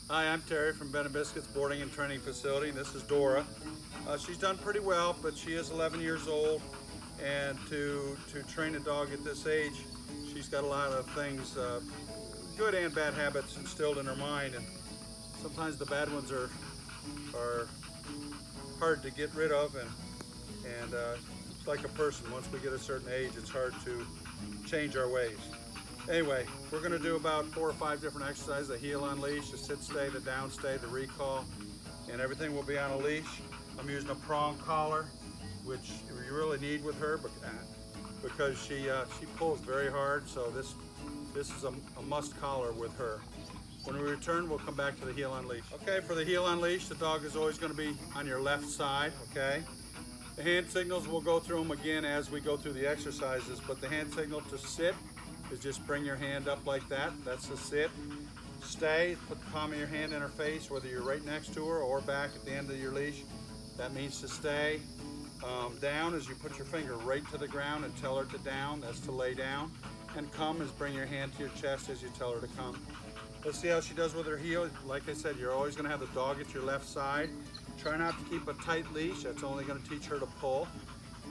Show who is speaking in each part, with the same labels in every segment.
Speaker 1: Hi, I'm Terry from Ben& Biscuits Boarding and Training Facility. This is Dora. She's done pretty well, but she is 11 years old, and to train a dog at this age, she's got a lot of things, good and bad habits instilled in her mind, and sometimes the bad ones are hard to get rid of, and it's like a person. Once we get a certain age, it's hard to change our ways. Anyway, we're going to do about 4 or 5 different exercises: the heel on leash, the sit stay, the down stay, the recall, and everything will be on a leash. I'm using a prong collar, which you really need with her because she pulls very hard, so this is a must collar with her. When we return, we'll come back to the heel on leash. Okay, for the heel on leash, the dog is always going to be on your left side, okay? The hand signals, we'll go through them again as we go through the exercises, but the hand signal to sit is just bring your hand up like that. That's the sit. Stay, put the palm of your hand in her face, whether you're right next to her or back at the end of your leash. That means to stay. Down is you put your finger right to the ground and tell her to down. That's to lay down. And come is bring your hand to your chest as you tell her to come. Let's see how she does with her heel. Like I said, you're always going to have the dog at your left side. Try not to keep a tight leash. That's only going to teach her to pull.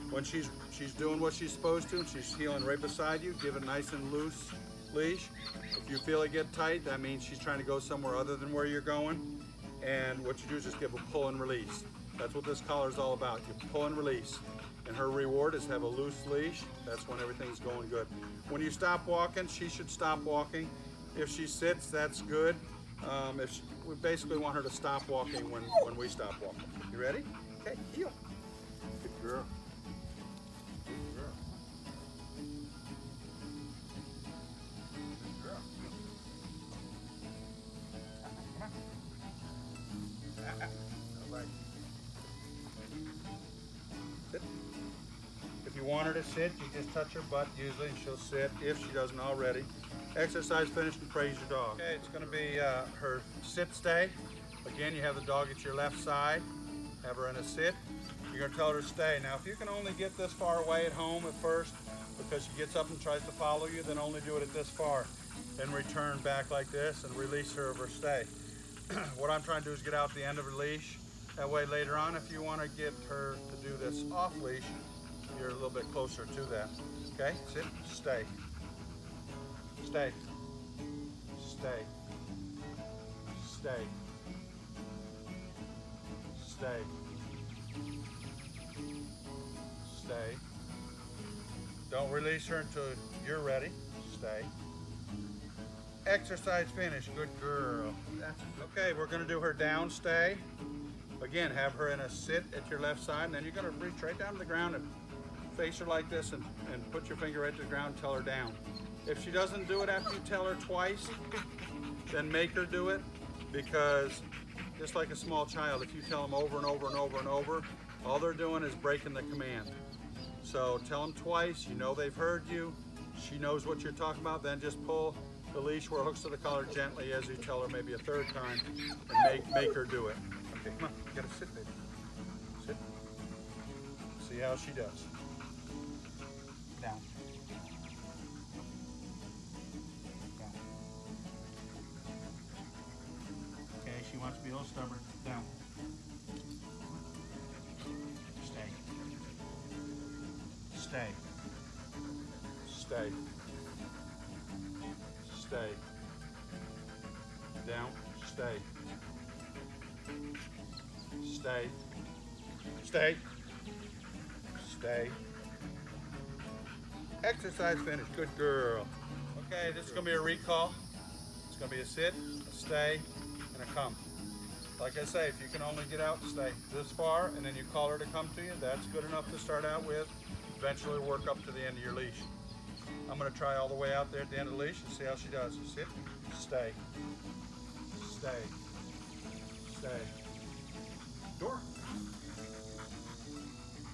Speaker 1: When she's doing what she's supposed to and she's heeling right beside you, give it a nice and loose leash. If you feel it get tight, that means she's trying to go somewhere other than where you're going. And what you do is just give a pull and release. That's what this collar is all about. You pull and release. And her reward is have a loose leash. That's when everything's going good. When you stop walking, she should stop walking. If she sits, that's good. We basically want her to stop walking when we stop walking. You ready? Okay, heel. Good girl. Good girl. Good girl. Come on. All right. Sit. If you want her to sit, you just touch her butt usually and she'll sit if she doesn't already. Exercise finished and praise your dog. Okay, it's going to be her sit stay. Again, you have the dog at your left side. Have her in a sit. You're going to tell her to stay. Now, if you can only get this far away at home at first because she gets up and tries to follow you, then only do it at this far. Then return back like this and release her of her stay. What I'm trying to do is get out the end of her leash. That way later on, if you want to get her to do this off leash, you're a little bit closer to that. Okay, sit, stay. Stay. Stay. Stay. Stay. Stay. Don't release her until you're ready. Stay. Exercise finished. Good girl. Okay, we're going to do her down stay. Again, have her in a sit at your left side, and then you're going to reach right down to the ground and face her like this and put your finger right to the ground and tell her down. If she doesn't do it after you tell her twice, then make her do it, because just like a small child, if you tell them over and over and over and over, all they're doing is breaking the command. So tell them twice, you know they've heard you, she knows what you're talking about, then just pull the leash where it hooks to the collar gently as you tell her maybe a third time, and make her do it. Okay, come on, you gotta sit, baby. Sit. See how she does. Down. Okay, she wants to be a little stubborn. Down. Stay. Stay. Stay. Stay. Down. Stay. Stay. Stay. Stay. Exercise finished. Good girl. Okay, this is going to be a recall. It's going to be a sit, a stay, and a come. Like I say, if you can only get out and stay this far and then you call her to come to you, that's good enough to start out with. Eventually work up to the end of your leash. I'm going to try all the way out there at the end of the leash and see how she does. Sit, stay, stay, stay. Dora.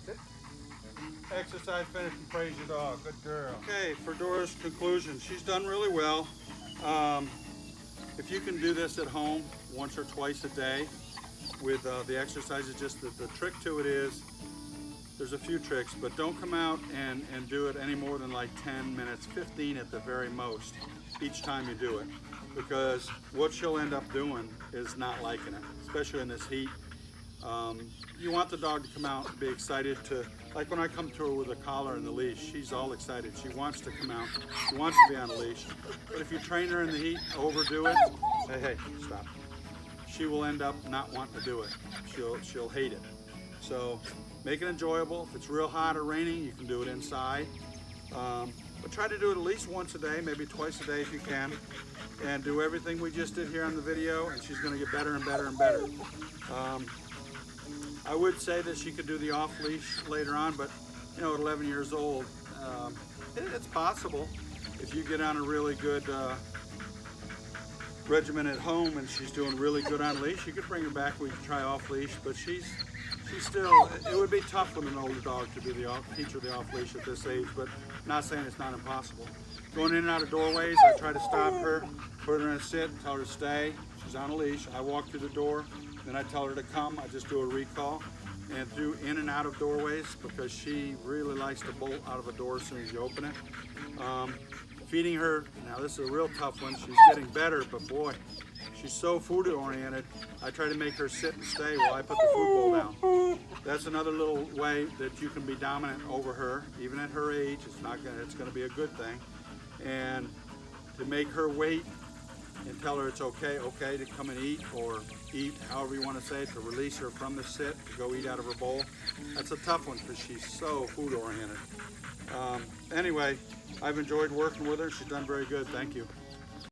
Speaker 1: Sit. Exercise finished and praise your dog. Good girl. Okay, for Dora's conclusion, she's done really well. If you can do this at home once or twice a day with the exercises, just the trick to it is, there's a few tricks, but don't come out and do it any more than like 10 minutes, 15 at the very most, each time you do it. because what she'll end up doing is not liking it, especially in this heat. You want the dog to come out and be excited to, like when I come to her with a collar and the leash, she's all excited. She wants to come out. She wants to be on a leash. But if you train her in the heat, overdo it, hey, stop. She will end up not wanting to do it. She'll hate it. So make it enjoyable. If it's real hot or raining, you can do it inside. But try to do it at least once a day, maybe twice a day if you can. And do everything we just did here on the video, and she's going to get better and better and better. I would say that she could do the off-leash later on, but you know, at 11 years old, it's possible. If you get on a really good regimen at home and she's doing really good on leash, you could bring her back. We could try off-leash, but she's still. It would be tough with an older dog to do teach her the off-leash at this age, but not saying it's not impossible. Going in and out of doorways, I try to stop her, put her in a sit, tell her to stay. She's on a leash. I walk through the door. Then I tell her to come. I just do a recall and through in and out of doorways because she really likes to bolt out of a door as soon as you open it. Feeding her, now this is a real tough one. She's getting better, but boy, she's so food oriented. I try to make her sit and stay while I put the food bowl down. That's another little way that you can be dominant over her, even at her age. It's gonna be a good thing. And to make her wait and tell her it's okay to come and eat, or eat, however you want to say it, to release her from the sit, to go eat out of her bowl. That's a tough one because she's so food oriented. Anyway, I've enjoyed working with her. She's done very good. Thank you.